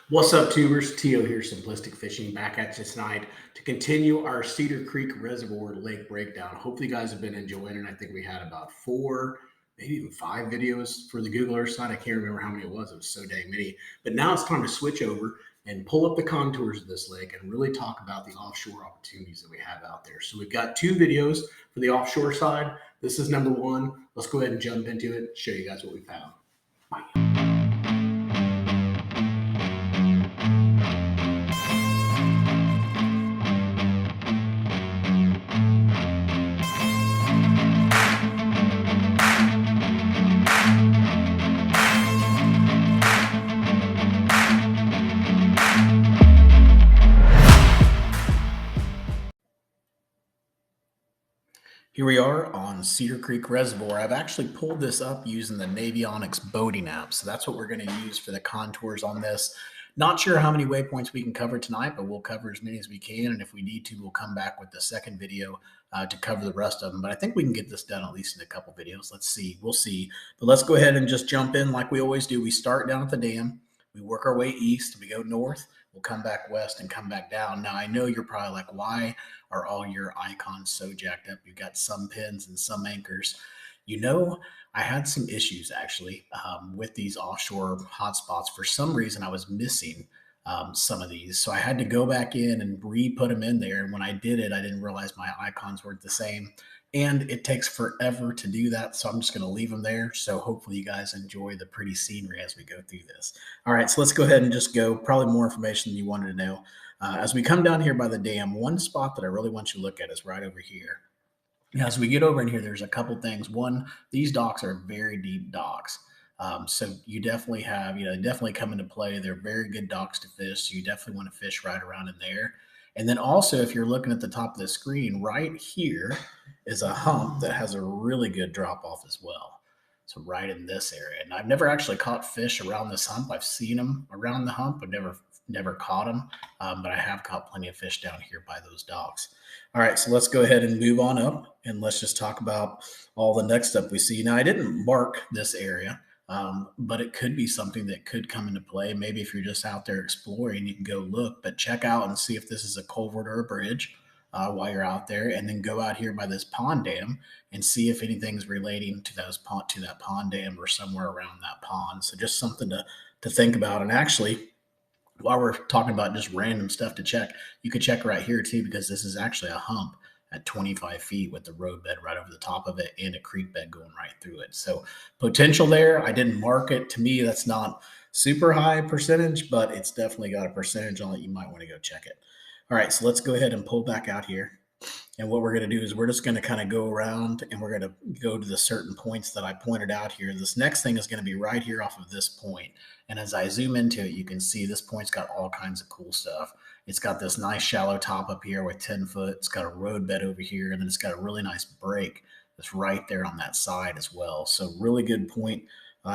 What's up, tubers? Tio here, Simplistic Fishing, back at you tonight to continue our Cedar Creek Reservoir Lake breakdown. Hopefully, you guys have been enjoying it. I think we had about four, maybe even five videos for the Google Earth side. I can't remember how many it was. It was so dang many. But now it's time to switch over and pull up the contours of this lake and really talk about the offshore opportunities that we have out there. So we've got two videos for the offshore side. This is number one. Let's go ahead and jump into it, show you guys what we found. Bye. Here we are on Cedar Creek Reservoir. I've actually pulled this up using the Navionics boating app. So that's what we're going to use for the contours on this. Not sure how many waypoints we can cover tonight, but we'll cover as many as we can. And if we need to, we'll come back with the second video to cover the rest of them. But I think we can get this done at least in a couple videos. Let's see. We'll see. But let's go ahead and just jump in like we always do. We start down at the dam. We work our way east. We go north. We'll come back west and come back down. Now, I know you're probably like, why are all your icons so jacked up? You've got some pins and some anchors. You know, I had some issues actually with these offshore hotspots. For some reason, I was missing some of these. So I had to go back in and re-put them in there. And when I did it, I didn't realize my icons weren't the same. And it takes forever to do that. So I'm just going to leave them there. So hopefully you guys enjoy the pretty scenery as we go through this. All right, so let's go ahead and just go. Probably more information than you wanted to know. As we come down here by the dam, one spot that I really want you to look at is right over here. Now, as we get over in here, there's a couple things. One, these docks are very deep docks. So you definitely have, definitely come into play. They're very good docks to fish. So you definitely want to fish right around in there. And then also, if you're looking at the top of the screen, right here is a hump that has a really good drop off as well. So right in this area. And I've never actually caught fish around this hump. I've seen them around the hump. I've never caught them, but I have caught plenty of fish down here by those docks. All right, so let's go ahead and move on up, and let's just talk about all the next stuff we see. Now, I didn't mark this area, but it could be something that could come into play. Maybe if you're just out there exploring, you can go look, but check out and see if this is a culvert or a bridge while you're out there, and then go out here by this pond dam and see if anything's relating to that pond dam or somewhere around that pond. So just something to think about. And actually, while we're talking about just random stuff to check, you could check right here too, because this is actually a hump at 25 feet with the roadbed right over the top of it and a creek bed going right through it. So potential there. I didn't mark it. To me, that's not super high percentage, but it's definitely got a percentage on it. You might want to go check it. All right, so let's go ahead and pull back out here. And what we're going to do is we're just going to kind of go around, and we're going to go to the certain points that I pointed out here. This next thing is going to be right here off of this point. And as I zoom into it, you can see this point's got all kinds of cool stuff. It's got this nice shallow top up here with 10 foot. It's got a road bed over here, and then it's got a really nice break that's right there on that side as well. So really good point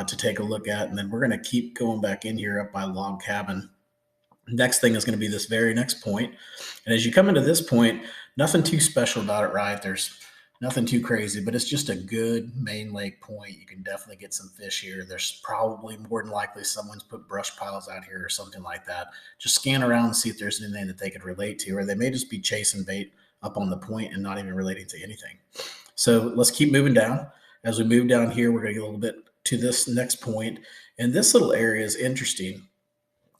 to take a look at. And then we're going to keep going back in here up by Log Cabin. Next thing is going to be this very next point. And as you come into this point, nothing too special about it, right? There's nothing too crazy, but it's just a good main lake point. You can definitely get some fish here. There's probably more than likely someone's put brush piles out here or something like that. Just scan around and see if there's anything that they could relate to, or they may just be chasing bait up on the point and not even relating to anything. So let's keep moving down. As we move down here, we're going to get a little bit to this next point. And this little area is interesting.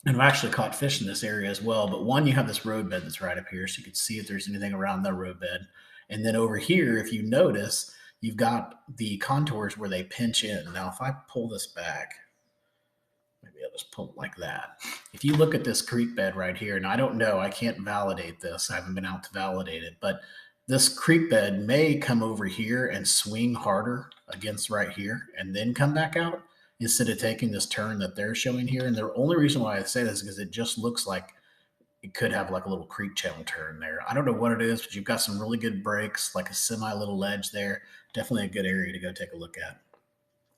And I've actually caught fish in this area as well. But one, you have this roadbed that's right up here, so you can see if there's anything around the roadbed. And then over here, if you notice, you've got the contours where they pinch in. Now, if I pull this back, maybe I'll just pull it like that. If you look at this creek bed right here, and I don't know, I can't validate this. I haven't been out to validate it, but this creek bed may come over here and swing harder against right here and then come back out, instead of taking this turn that they're showing here. And the only reason why I say this is because it just looks like it could have like a little creek channel turn there. I don't know what it is, but you've got some really good breaks, like a semi little ledge there. Definitely a good area to go take a look at.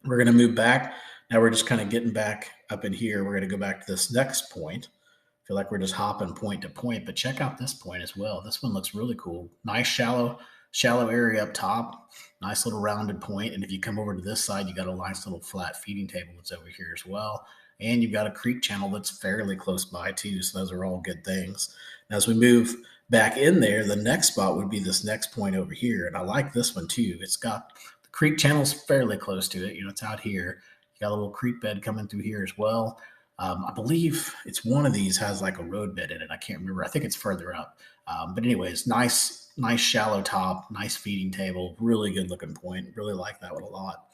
We're going to move back. Now we're just kind of getting back up in here. We're going to go back to this next point. I feel like we're just hopping point to point, but check out this point as well. This one looks really cool. Nice shallow area up top, nice little rounded point. And if you come over to this side, you got a nice little flat feeding table that's over here as well. and you've got a creek channel that's fairly close by too. So those are all good things. Now, as we move back in there, the next spot would be this next point over here. And I like this one too. It's got the creek channel's fairly close to it. It's out here. You got a little creek bed coming through here as well. I believe it's one of these has like a road bed in it. I can't remember. I think it's further up. But anyways, nice shallow top, nice feeding table, really good looking point. Really like that one a lot.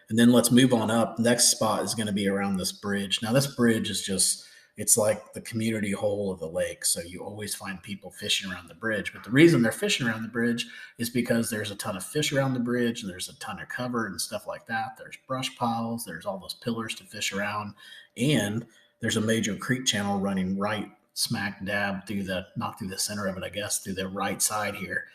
And then let's move on up. Next spot is going to be around this bridge. Now this bridge is it's like the community hole of the lake. So you always find people fishing around the bridge. But the reason they're fishing around the bridge is because there's a ton of fish around the bridge and there's a ton of cover and stuff like that. There's brush piles, there's all those pillars to fish around, and there's a major creek channel running right smack dab through not through the center of it, I guess, through the right side here.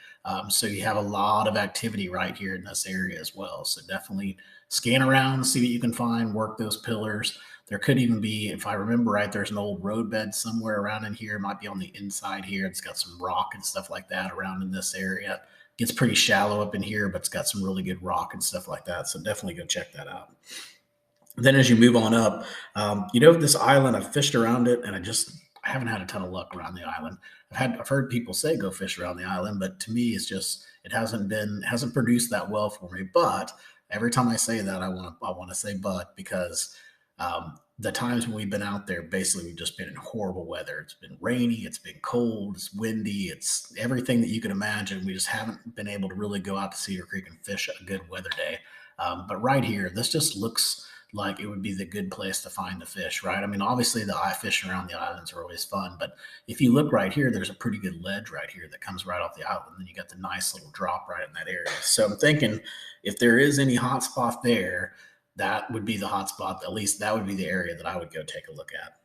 So you have a lot of activity right here in this area as well. So definitely scan around, see what you can find, work those pillars. There could even be, if I remember right, there's an old road bed somewhere around in here. It might be on the inside here. It's got some rock and stuff like that around in this area. It gets pretty shallow up in here, but it's got some really good rock and stuff like that. So definitely go check that out. Then as you move on up, this island, I've fished around it and I haven't had a ton of luck around the island. I've heard people say go fish around the island, but to me, it hasn't produced that well for me. But every time I say that, I want to say but, because the times when we've been out there, basically we've just been in horrible weather. It's been rainy, it's been cold, it's windy, it's everything that you can imagine. We just haven't been able to really go out to Cedar Creek and fish a good weather day. But right here, this just looks like it would be the good place to find the fish, right? I mean, obviously the eye fishing around the islands are always fun, but if you look right here, there's a pretty good ledge right here that comes right off the island. Then you got the nice little drop right in that area. So I'm thinking if there is any hot spot there, that would be the hot spot. At least that would be the area that I would go take a look at.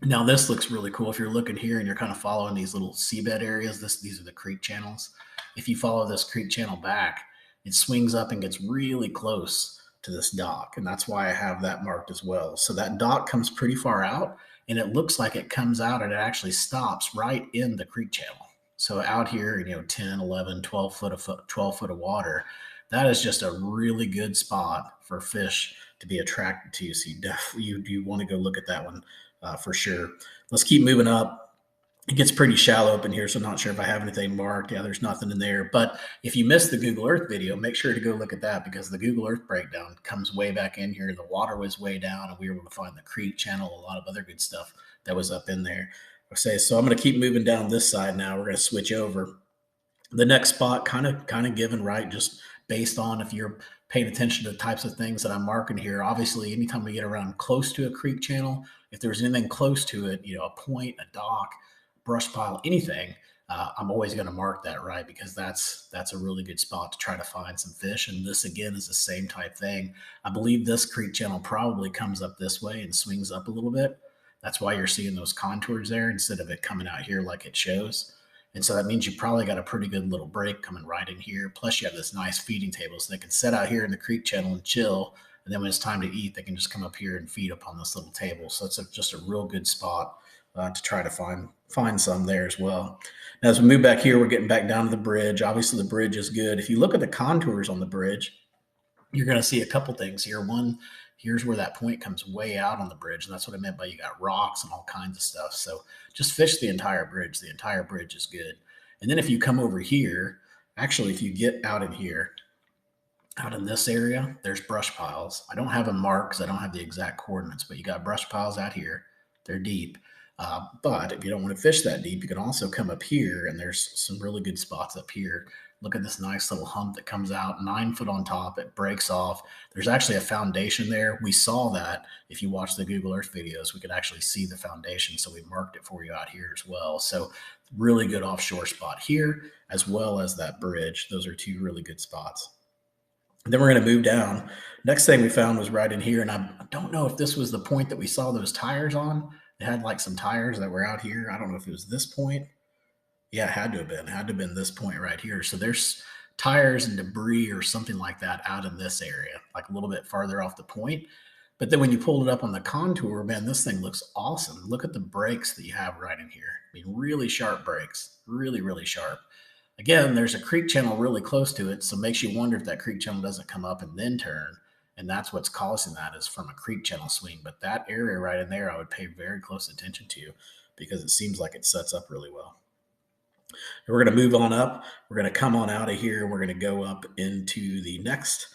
Now this looks really cool. If you're looking here and you're kind of following these little seabed areas, these are the creek channels. If you follow this creek channel back, it swings up and gets really close to this dock. And that's why I have that marked as well. So that dock comes pretty far out and it looks like it comes out and it actually stops right in the creek channel. So out here, 10, 11, 12 foot of water, that is just a really good spot for fish to be attracted to. So you do want to go look at that one for sure. Let's keep moving up. It gets pretty shallow up in here, so I'm not sure if I have anything marked. Yeah, there's nothing in there. But if you missed the Google Earth video, make sure to go look at that, because the Google Earth breakdown comes way back in here. The water was way down, and we were able to find the creek channel, a lot of other good stuff that was up in there. So I'm going to keep moving down this side now. We're going to switch over. The next spot, kind of given right, just based on if you're paying attention to the types of things that I'm marking here. Obviously, anytime we get around close to a creek channel, if there's anything close to it, a point, a dock, brush pile, anything, I'm always going to mark that, right? Because that's a really good spot to try to find some fish. And this again is the same type thing. I believe this creek channel probably comes up this way and swings up a little bit. That's why you're seeing those contours there instead of it coming out here like it shows. And so that means you probably got a pretty good little break coming right in here. Plus you have this nice feeding table, so they can set out here in the creek channel and chill. And then when it's time to eat, they can just come up here and feed up on this little table. So it's just a real good spot to try to find some there as well. Now, as we move back here, we're getting back down to the bridge. Obviously, the bridge is good. If you look at the contours on the bridge, you're going to see a couple things here. One, here's where that point comes way out on the bridge, and that's what I meant by you got rocks and all kinds of stuff. So just fish the entire bridge. The entire bridge is good. And then if you come over here, actually, if you get out in here, out in this area, there's brush piles. I don't have them marked because I don't have the exact coordinates, but you got brush piles out here. They're deep. But if you don't want to fish that deep, you can also come up here, and there's some really good spots up here. Look at this nice little hump that comes out 9 foot on top. It breaks off. There's actually a foundation there. We saw that if you watch the Google Earth videos, we could actually see the foundation. So we marked it for you out here as well. So really good offshore spot here, as well as that bridge. Those are two really good spots. And then we're going to move down. Next thing we found was right in here. And I don't know if this was the point that we saw those tires on. It had like some tires that were out here. I don't know if it was this point. Yeah, it had to have been this point right here. So there's tires and debris or something like that out in this area, like a little bit farther off the point. But then when you pulled it up on the contour, man, this thing looks awesome. Look at the brakes that you have right in here. I mean, really sharp brakes, really, really sharp. Again, there's a creek channel really close to it, so it makes you wonder if that creek channel doesn't come up and then turn. And that's what's causing that is from a creek channel swing. But that area right in there, I would pay very close attention to because it seems like it sets up really well. And we're going to move on up. We're going to come on out of here. We're going to go up into the next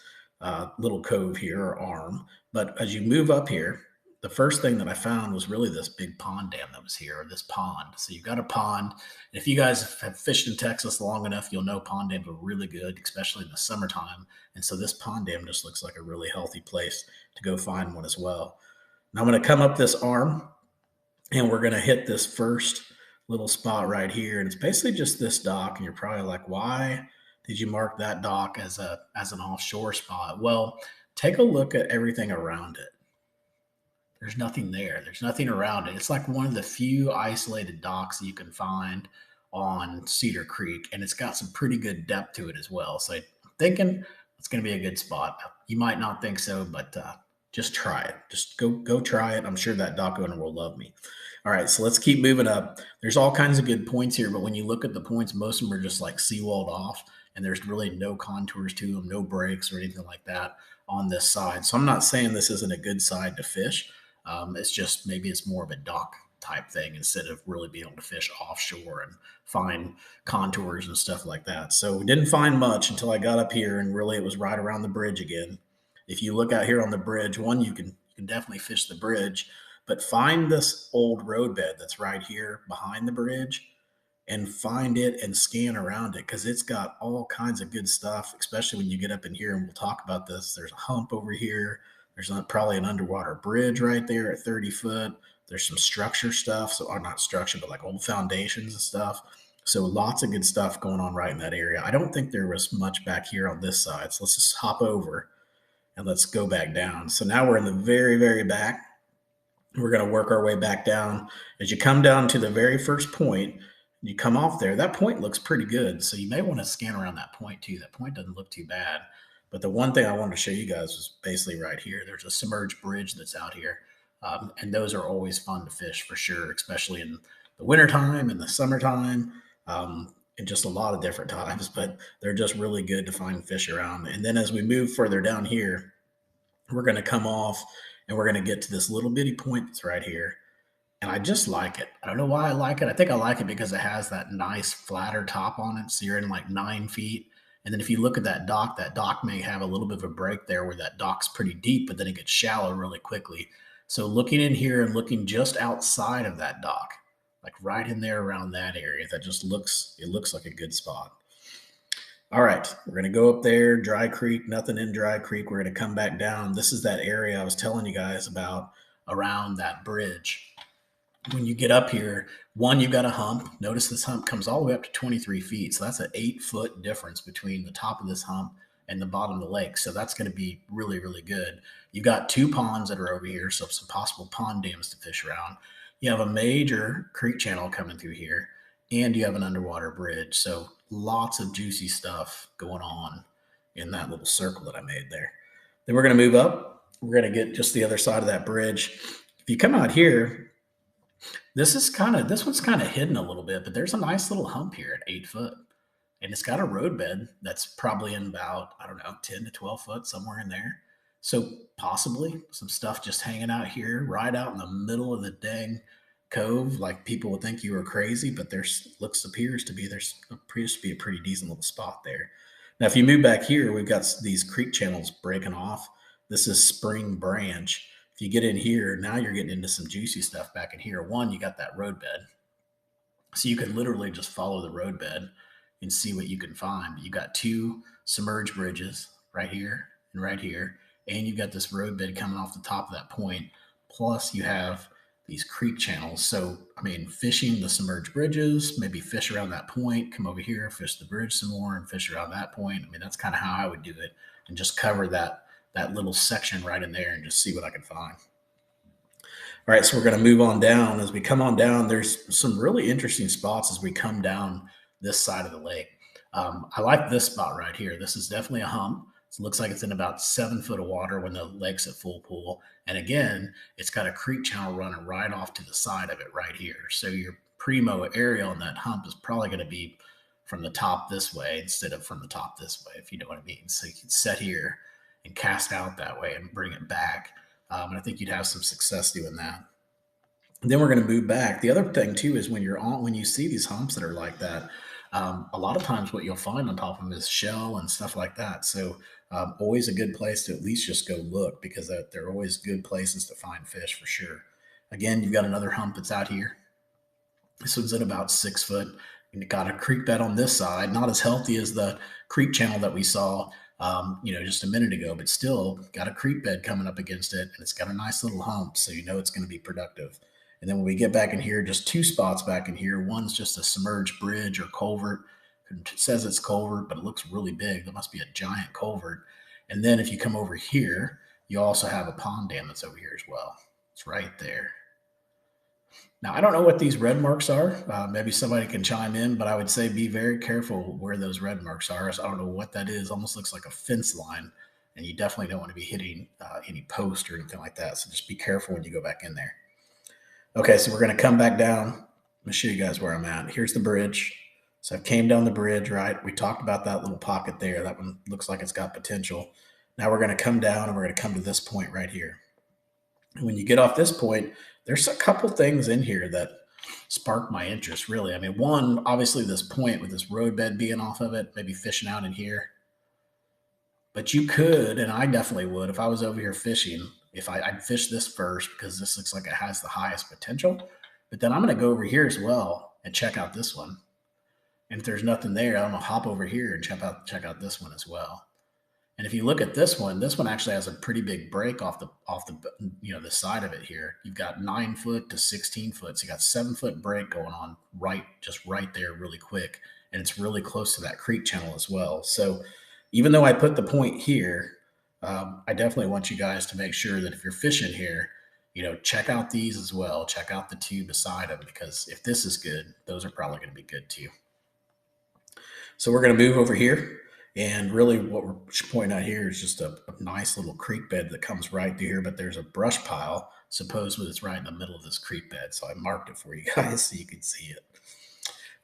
little cove here or arm. But as you move up here, the first thing that I found was really this big pond dam that was here, or this pond. So you've got a pond. And if you guys have fished in Texas long enough, you'll know pond dams are really good, especially in the summertime. And so this pond dam just looks like a really healthy place to go find one as well. Now I'm going to come up this arm and we're going to hit this first little spot right here. And it's basically just this dock. And you're probably like, why did you mark that dock as an offshore spot? Well, take a look at everything around it. There's nothing there. There's nothing around it. It's like one of the few isolated docks that you can find on Cedar Creek, and it's got some pretty good depth to it as well. So I'm thinking it's going to be a good spot. You might not think so, but just try it. Just go try it. I'm sure that dock owner will love me. All right, so let's keep moving up. There's all kinds of good points here, but when you look at the points, most of them are just like seawalled off, and there's really no contours to them, no breaks or anything like that on this side. So I'm not saying this isn't a good side to fish. It's just maybe it's more of a dock type thing instead of really being able to fish offshore and find contours and stuff like that. So we didn't find much until I got up here, and really it was right around the bridge again. If you look out here on the bridge, one, you can definitely fish the bridge, but find this old roadbed that's right here behind the bridge and find it and scan around it because it's got all kinds of good stuff, especially when you get up in here, and we'll talk about this. There's a hump over here. There's probably an underwater bridge right there at 30 foot. There's some structure stuff. So, or not structure, but like old foundations and stuff. So lots of good stuff going on right in that area. I don't think there was much back here on this side. So let's just hop over and let's go back down. So now we're in the very, very back. We're going to work our way back down. As you come down to the very first point, you come off there, that point looks pretty good. So you may want to scan around that point too. That point doesn't look too bad. But the one thing I wanted to show you guys was basically right here. There's a submerged bridge that's out here. And those are always fun to fish for sure, especially in the wintertime and the summertime, and just a lot of different times. But they're just really good to find fish around. And then as we move further down here, we're going to come off and we're going to get to this little bitty point that's right here. And I just like it. I don't know why I like it. I think I like it because it has that nice flatter top on it. So you're in like 9 feet. And then if you look at that dock may have a little bit of a break there where that dock's pretty deep, but then it gets shallow really quickly. So looking in here and looking just outside of that dock, like right in there around that area, that just looks like a good spot. All right, we're going to go up there, Dry Creek, nothing in Dry Creek. We're going to come back down. This is that area I was telling you guys about around that bridge. When you get up here, one, you've got a hump. Notice this hump comes all the way up to 23 feet. So that's an 8-foot difference between the top of this hump and the bottom of the lake. So that's going to be really, really good. You've got 2 ponds that are over here, so some possible pond dams to fish around. You have a major creek channel coming through here, and you have an underwater bridge. So lots of juicy stuff going on in that little circle that I made there. Then we're going to move up. We're going to get just the other side of that bridge. If you come out here, this one's kind of hidden a little bit, but there's a nice little hump here at 8 foot. And it's got a roadbed that's probably in about, 10 to 12 foot, somewhere in there. So possibly some stuff just hanging out here, right out in the middle of the dang cove. Like people would think you were crazy, but appears to be a pretty decent little spot there. Now, if you move back here, we've got these creek channels breaking off. This is Spring Branch. If you get in here, now you're getting into some juicy stuff back in here. One, you got that roadbed. So you can literally just follow the roadbed and see what you can find. You got 2 submerged bridges right here and right here. And you've got this roadbed coming off the top of that point. Plus you have these creek channels. So, fishing the submerged bridges, maybe fish around that point, come over here, fish the bridge some more and fish around that point. That's kind of how I would do it, and just cover that little section right in there and just see what I can find. All right, so we're going to move on down. As we come on down, there's some really interesting spots as we come down this side of the lake. I like this spot right here. This is definitely a hump. It looks like it's in about 7 foot of water when the lake's at full pool. And again, it's got a creek channel running right off to the side of it right here. So your primo area on that hump is probably going to be from the top this way instead of from the top this way, if you know what I mean. So you can set here and cast out that way and bring it back. And I think you'd have some success doing that. And then we're going to move back. The other thing too is when you see these humps that are like that, a lot of times what you'll find on top of them is shell and stuff like that. So always a good place to at least just go look, because they're always good places to find fish for sure. Again, you've got another hump that's out here. This one's at about 6 foot. And it got a creek bed on this side, not as healthy as the creek channel that we saw, just a minute ago, but still got a creek bed coming up against it, and it's got a nice little hump, so you know it's going to be productive. And then when we get back in here, just two spots back in here. One's just a submerged bridge or culvert. It says it's culvert, but it looks really big. That must be a giant culvert. And then if you come over here, you also have a pond dam that's over here as well. It's right there. Now, I don't know what these red marks are. Maybe somebody can chime in, but I would say be very careful where those red marks are. So I don't know what that is. Almost looks like a fence line, and you definitely don't want to be hitting any post or anything like that. So just be careful when you go back in there. Okay, so we're going to come back down. Let me show you guys where I'm at. Here's the bridge. So I came down the bridge, right? We talked about that little pocket there. That one looks like it's got potential. Now we're going to come down, and we're going to come to this point right here. And when you get off this point, there's a couple things in here that sparked my interest, really. I mean, one, obviously this point with this roadbed being off of it, maybe fishing out in here. But you could, and I definitely would, if I was over here fishing, I'd fish this first because this looks like it has the highest potential. But then I'm going to go over here as well and check out this one. And if there's nothing there, I'm going to hop over here and check out this one as well. And if you look at this one actually has a pretty big break off the the side of it here. You've got 9 foot to 16 foot. So you got 7 foot break going on right there really quick. And it's really close to that creek channel as well. So even though I put the point here, I definitely want you guys to make sure that if you're fishing here, check out these as well. Check out the two beside them, because if this is good, those are probably going to be good too. So we're going to move over here. And really what we're pointing out here is just a nice little creek bed that comes right through here, but there's a brush pile. Supposedly it's right in the middle of this creek bed. So I marked it for you guys so you can see it.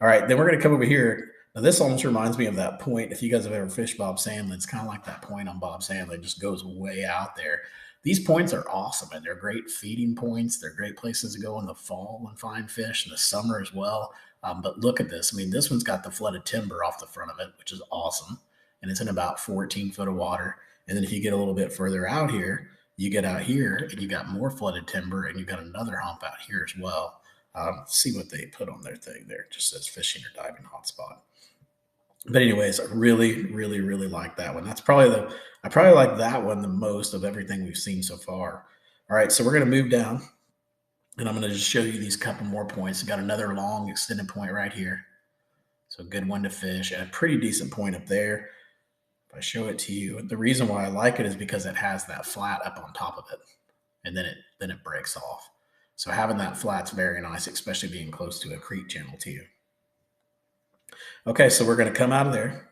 All right, then we're going to come over here. Now this almost reminds me of that point. If you guys have ever fished Bob Sandlin, it's kind of like that point on Bob Sandlin. It just goes way out there. These points are awesome, and they're great feeding points. They're great places to go in the fall and find fish, in the summer as well. But look at this. I mean, this one's got the flooded timber off the front of it, which is awesome. And it's in about 14 foot of water. And then if you get a little bit further out here, you get out here and you got more flooded timber, and you got another hump out here as well. See what they put on their thing there. It just says fishing or diving hotspot. But anyways, I really, really, really like that one. I probably like that one the most of everything we've seen so far. All right, so we're going to move down, and I'm going to just show you these couple more points. I got another long extended point right here. So a good one to fish, and a pretty decent point up there. If I show it to you, the reason why I like it is because it has that flat up on top of it, and then it breaks off. So having that flat's very nice, especially being close to a creek channel too. Okay, so we're going to come out of there,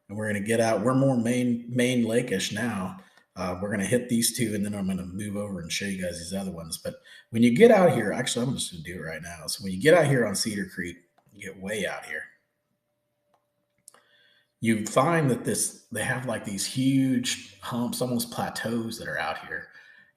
and we're going to get out. We're more main lake-ish now. We're going to hit these two, and then I'm going to move over and show you guys these other ones. But when you get out here, actually, I'm just going to do it right now. So when you get out here on Cedar Creek, you get way out here, you find that they have like these huge humps, almost plateaus that are out here.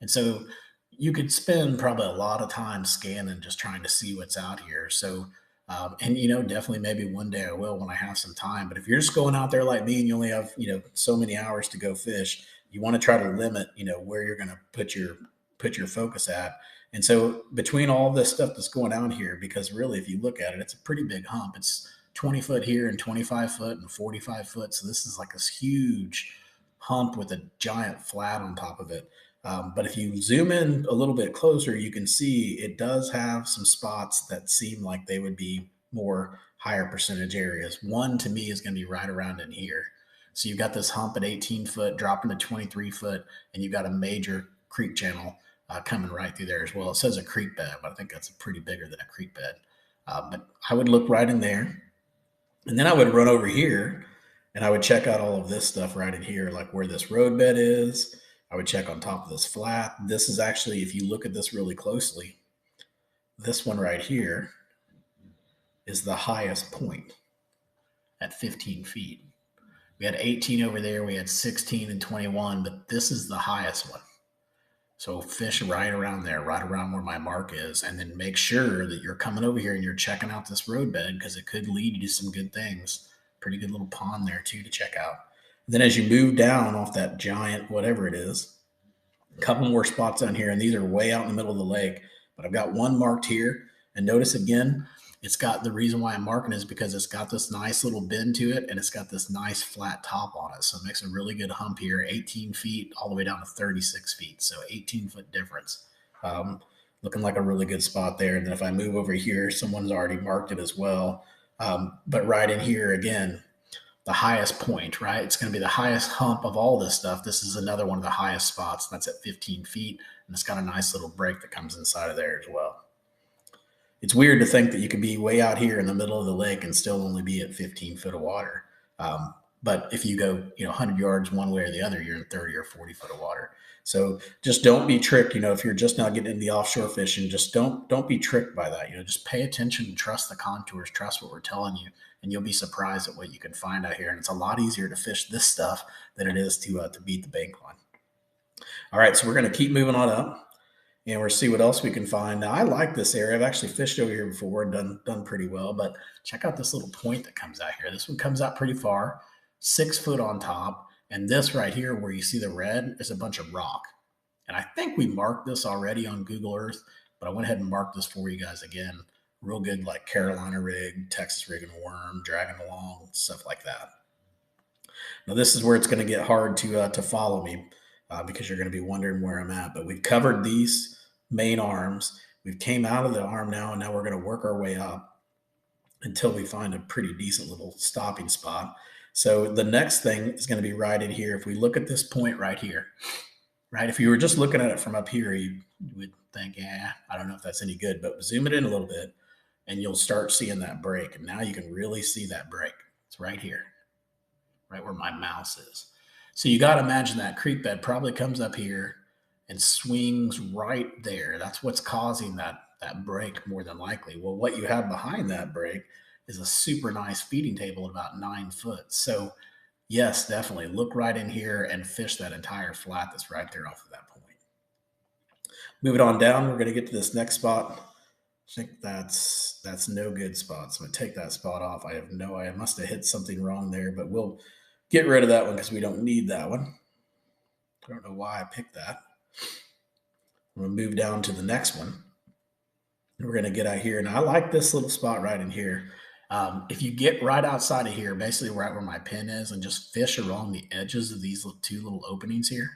And so you could spend probably a lot of time scanning, just trying to see what's out here. So, and definitely maybe one day I will when I have some time. But if you're just going out there like me and you only have, so many hours to go fish, you want to try to limit, where you're going to put your focus at. And so between all this stuff that's going on here, because really, if you look at it, it's a pretty big hump. It's 20 foot here and 25 foot and 45 foot. So this is like this huge hump with a giant flat on top of it. But if you zoom in a little bit closer, you can see it does have some spots that seem like they would be more higher percentage areas. One to me is going to be right around in here. So you've got this hump at 18 foot, dropping to 23 foot, and you've got a major creek channel coming right through there as well. It says a creek bed, but I think that's pretty bigger than a creek bed. But I would look right in there. And then I would run over here and I would check out all of this stuff right in here, like where this roadbed is. I would check on top of this flat. This is actually, if you look at this really closely, this one right here is the highest point at 15 feet. We had 18 over there. We had 16 and 21, but this is the highest one. So fish right around there, right around where my mark is, and then make sure that you're coming over here and you're checking out this roadbed because it could lead you to some good things. Pretty good little pond there too to check out. And then as you move down off that giant whatever it is, a couple more spots on here, and these are way out in the middle of the lake. But I've got one marked here, and notice again, it's got the reason why I'm marking is because it's got this nice little bend to it, and it's got this nice flat top on it. So it makes a really good hump here, 18 feet all the way down to 36 feet. So 18-foot difference. Looking like a really good spot there. And then if I move over here, someone's already marked it as well. But right in here again, the highest point, right? It's going to be the highest hump of all this stuff. This is another one of the highest spots. That's at 15 feet. And it's got a nice little break that comes inside of there as well. It's weird to think that you could be way out here in the middle of the lake and still only be at 15 foot of water. But if you go, 100 yards one way or the other, you're in 30 or 40 foot of water. So just don't be tricked. If you're just now getting into the offshore fishing, just don't be tricked by that. Just pay attention and trust the contours, trust what we're telling you, and you'll be surprised at what you can find out here. And it's a lot easier to fish this stuff than it is to beat the bank line. All right, so we're going to keep moving on up, and we'll see what else we can find. Now, I like this area. I've actually fished over here before and done pretty well, but check out this little point that comes out here. This one comes out pretty far, 6 foot on top, and this right here where you see the red is a bunch of rock. And I think we marked this already on Google Earth, but I went ahead and marked this for you guys again. Real good, like Carolina rig, Texas rig and worm, dragging along, stuff like that. Now, this is where it's going to get hard to follow me because you're going to be wondering where I'm at. But we've covered these main arms. We've came out of the arm now, and now we're going to work our way up until we find a pretty decent little stopping spot. So the next thing is going to be right in here. If we look at this point right here, right? If you were just looking at it from up here, you would think, I don't know if that's any good, but zoom it in a little bit and you'll start seeing that break. And now you can really see that break. It's right here, right where my mouse is. So you got to imagine that creek bed probably comes up here and swings right there. That's what's causing that break more than likely. Well, what you have behind that break is a super nice feeding table at about 9 foot. So yes, definitely look right in here and fish that entire flat that's right there off of that point. Moving on down, we're going to get to this next spot. I think that's no good spot. So I'm going to take that spot off. I must have hit something wrong there, but we'll get rid of that one because we don't need that one. I don't know why I picked that. I'm going to move down to the next one. And we're going to get out here. And I like this little spot right in here. If you get right outside of here, basically right where my pin is, and just fish along the edges of these two little openings here,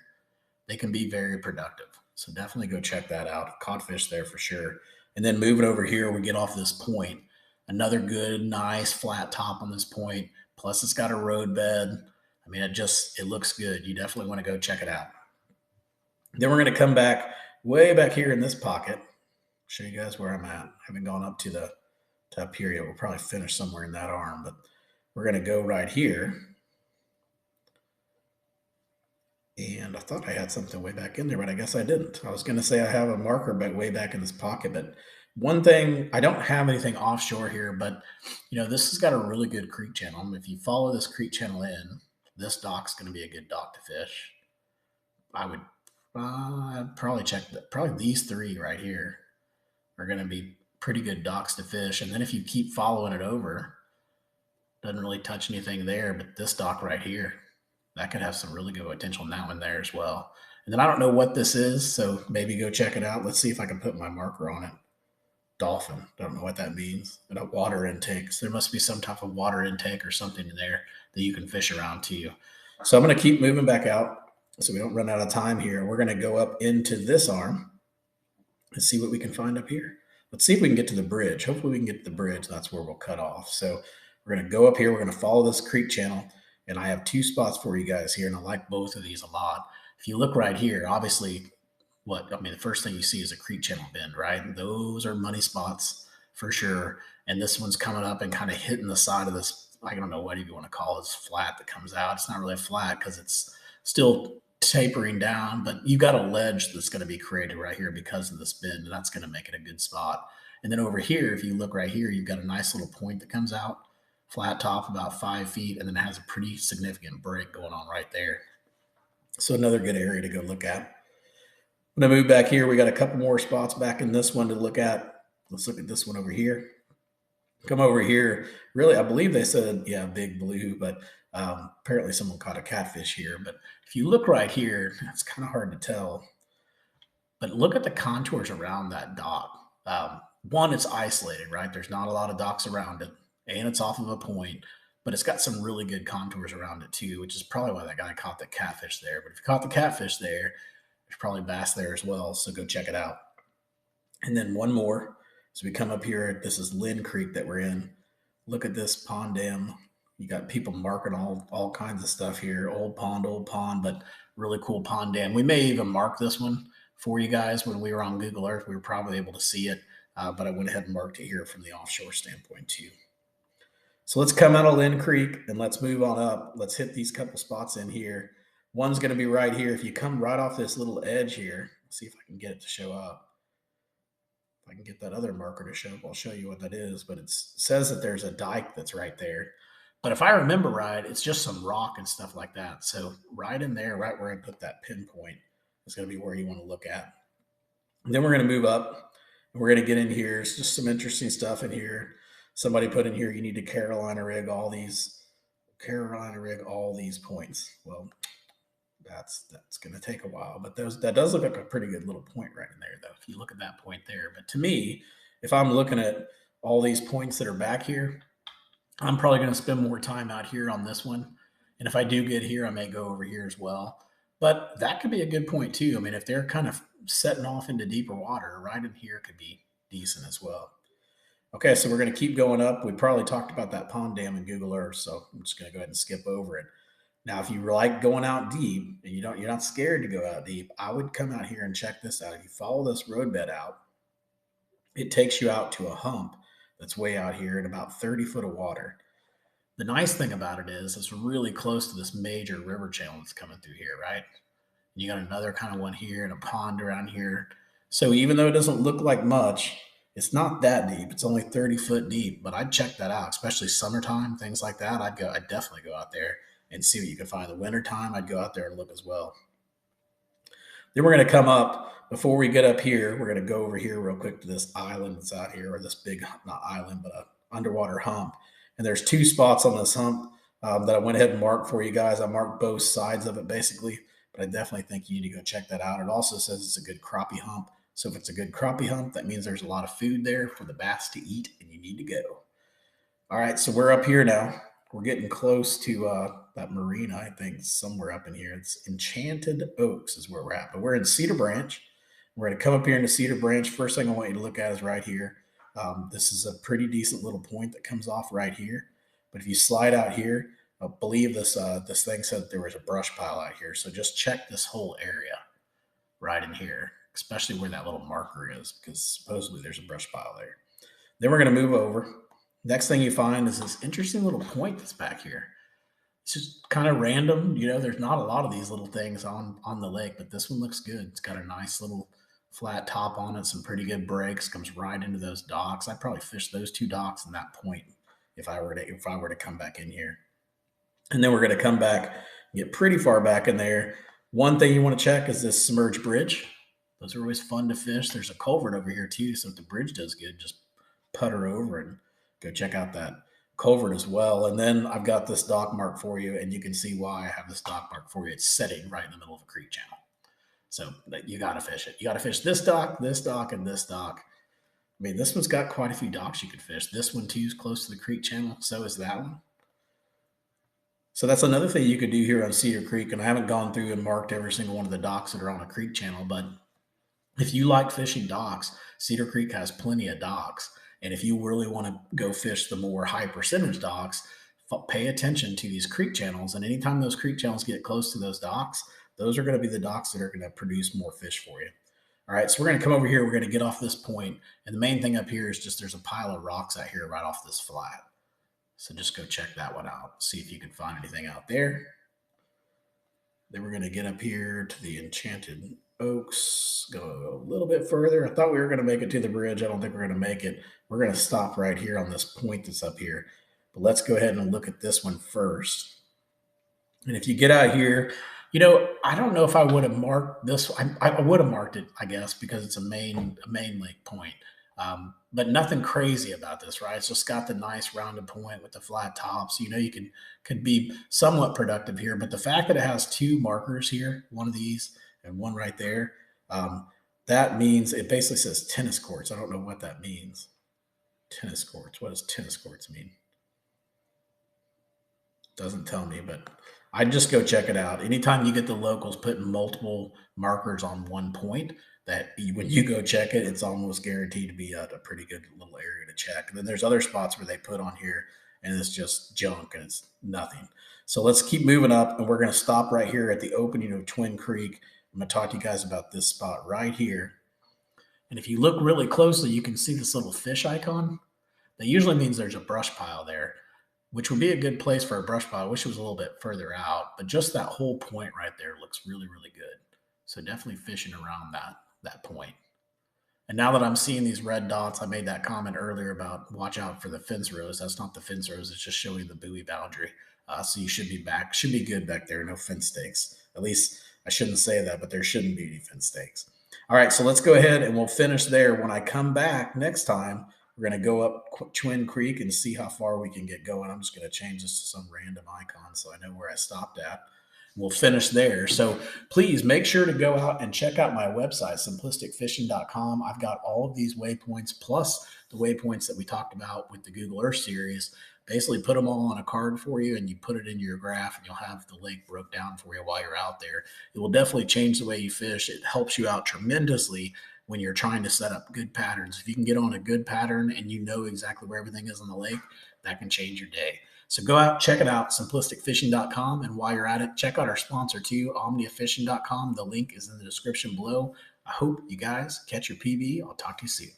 they can be very productive. So definitely go check that out. Caught fish there for sure. And then moving over here, we get off this point. Another good, nice flat top on this point. Plus it's got a road bed. I mean, it looks good. You definitely want to go check it out. Then we're going to come back way back here in this pocket. Show you guys where I'm at. I haven't gone up to up here yet. We'll probably finish somewhere in that arm, but we're going to go right here. And I thought I had something way back in there, but I guess I didn't. I was going to say I have a marker way back in this pocket, but one thing, I don't have anything offshore here, but this has got a really good creek channel. If you follow this creek channel in, this dock's going to be a good dock to fish. I would probably check that. Probably these three right here are going to be pretty good docks to fish. And then if you keep following it over, doesn't really touch anything there, but this dock right here, that could have some really good potential in that one there as well. And then I don't know what this is, so maybe go check it out. Let's see if I can put my marker on it. Dolphin. Don't know what that means. And a water intake. So there must be some type of water intake or something in there that you can fish around too. So I'm going to keep moving back out so we don't run out of time here. We're going to go up into this arm and see what we can find up here. Let's see if we can get to the bridge. Hopefully we can get to the bridge. That's where we'll cut off. So we're going to go up here. We're going to follow this creek channel. And I have two spots for you guys here. And I like both of these a lot. If you look right here, obviously, the first thing you see is a creek channel bend, right? Those are money spots for sure. And this one's coming up and kind of hitting the side of this, I don't know what you want to call this flat that comes out. It's not really a flat because it's still tapering down, but you got a ledge that's going to be created right here because of this bend, and that's going to make it a good spot. And then over here, if you look right here, you've got a nice little point that comes out. flat top about 5 feet, and then it has a pretty significant break going on right there. So another good area to go look at. I'm going to move back here. We got a couple more spots back in this one to look at. Let's look at this one over here. Come over here. Really, I believe they said, yeah, big blue, but apparently someone caught a catfish here. But if you look right here, it's kind of hard to tell. But look at the contours around that dock. One, it's isolated, right? There's not a lot of docks around it, and it's off of a point, but it's got some really good contours around it too, which is probably why that guy caught the catfish there. But if you caught the catfish there, there's probably bass there as well, so go check it out. And then one more. So we come up here. This is Lynn Creek that we're in. Look at this pond dam. You got people marking all kinds of stuff here. Old pond, but really cool pond dam. We may even mark this one for you guys. When we were on Google Earth, we were probably able to see it, but I went ahead and marked it here from the offshore standpoint too. So let's come out of Lynn Creek and let's move on up. Let's hit these couple spots in here. One's going to be right here. If you come right off this little edge here, let's see if I can get it to show up. If I can get that other marker to show up, I'll show you what that is. But it says that there's a dike that's right there. But if I remember right, it's just some rock and stuff like that. So right in there, right where I put that pinpoint, is going to be where you want to look at. And then we're going to move up, and we're going to get in here. It's just some interesting stuff in here. Somebody put in here, you need to Carolina rig all these points. Well, that's going to take a while, but that does look like a pretty good little point right in there, though, if you look at that point there. But to me, if I'm looking at all these points that are back here, I'm probably going to spend more time out here on this one. And if I do get here, I may go over here as well. But that could be a good point too. I mean, if they're kind of setting off into deeper water, right in here could be decent as well. Okay, so we're going to keep going up. We probably talked about that pond dam in Google Earth, so I'm just going to go ahead and skip over it. Now, if you like going out deep and you're not scared to go out deep, I would come out here and check this out. If you follow this roadbed out, it takes you out to a hump that's way out here in about 30 foot of water. The nice thing about it is it's really close to this major river channel that's coming through here, right? You got another kind of one here and a pond around here. So even though it doesn't look like much, it's not that deep. It's only 30 foot deep, but I'd check that out, especially summertime, things like that. I'd definitely go out there and see what you can find. The wintertime, I'd go out there and look as well. Then we're going to come up. Before we get up here, we're going to go over here real quick to this island that's out here, or this big, not island, but a underwater hump. And there's two spots on this hump that I went ahead and marked for you guys. I marked both sides of it basically, but I definitely think you need to go check that out. It also says it's a good crappie hump. So if it's a good crappie hump, that means there's a lot of food there for the bass to eat, and you need to go. All right, so we're up here now. We're getting close to that marina, I think, somewhere up in here. It's Enchanted Oaks is where we're at, but we're in Cedar Branch. We're going to come up here into Cedar Branch. First thing I want you to look at is right here. This is a pretty decent little point that comes off right here. But if you slide out here, I believe this thing said there was a brush pile out here. So just check this whole area right in here, especially where that little marker is, because supposedly there's a brush pile there. Then we're going to move over. Next thing you find is this interesting little point that's back here. It's just kind of random. There's not a lot of these little things on the lake, but this one looks good. It's got a nice little flat top on it, some pretty good breaks, comes right into those docks. I'd probably fish those two docks and that point if I were to come back in here. And then we're going to come back, get pretty far back in there. One thing you want to check is this submerged bridge. Those are always fun to fish. There's a culvert over here too, so if the bridge does good, just putter over and go check out that culvert as well. And then I've got this dock mark for you, and you can see why I have this dock mark for you. It's setting right in the middle of a creek channel. So you got to fish it. You got to fish this dock, and this dock. I mean, this one's got quite a few docks you could fish. This one too is close to the creek channel. So is that one. So that's another thing you could do here on Cedar Creek. And I haven't gone through and marked every single one of the docks that are on a creek channel, but if you like fishing docks, Cedar Creek has plenty of docks. And if you really want to go fish the more high percentage docks, pay attention to these creek channels. And anytime those creek channels get close to those docks, those are going to be the docks that are going to produce more fish for you. All right, so we're going to come over here. We're going to get off this point. And the main thing up here is just there's a pile of rocks out here right off this flat. So just go check that one out. See if you can find anything out there. Then we're going to get up here to the Enchanted Oaks, go a little bit further. I thought we were going to make it to the bridge. I don't think we're going to make it. We're going to stop right here on this point that's up here. But let's go ahead and look at this one first. And if you get out here, you know, I don't know if I would have marked this. I would have marked it, I guess, because it's a main lake point. But nothing crazy about this, right? It's just got the nice rounded point with the flat top, so you know you could be somewhat productive here. But the fact that it has two markers here, one of these and one right there, um, that means it basically says tennis courts. I don't know what that means. Tennis courts. What does tennis courts mean? Doesn't tell me, but I'd just go check it out. Anytime you get the locals putting multiple markers on one point, when you go check it, it's almost guaranteed to be a pretty good little area to check. And then there's other spots where they put on here and it's just junk and it's nothing. So let's keep moving up, and we're going to stop right here at the opening of Twin Creek. I'm going to talk to you guys about this spot right here. And if you look really closely, you can see this little fish icon. That usually means there's a brush pile there, which would be a good place for a brush pile. I wish it was a little bit further out, but just that whole point right there looks really, really good. So definitely fishing around that point. And now that I'm seeing these red dots, I made that comment earlier about watch out for the fence rows. That's not the fence rows; it's just showing the buoy boundary. So you should be good back there. No fence stakes. At least I shouldn't say that, but there shouldn't be any fence stakes. All right, so let's go ahead and we'll finish there. When I come back next time, we're going to go up Twin Creek and see how far we can get going. I'm just going to change this to some random icon so I know where I stopped at. We'll finish there. So please make sure to go out and check out my website, simplisticfishing.com. I've got all of these waypoints plus the waypoints that we talked about with the Google Earth series. Basically put them all on a card for you and you put it into your graph and you'll have the lake broke down for you while you're out there. It will definitely change the way you fish. It helps you out tremendously when you're trying to set up good patterns. If you can get on a good pattern and you know exactly where everything is on the lake, that can change your day. So go out, check it out, simplisticfishing.com. And while you're at it, check out our sponsor too, omniafishing.com. The link is in the description below. I hope you guys catch your PB. I'll talk to you soon.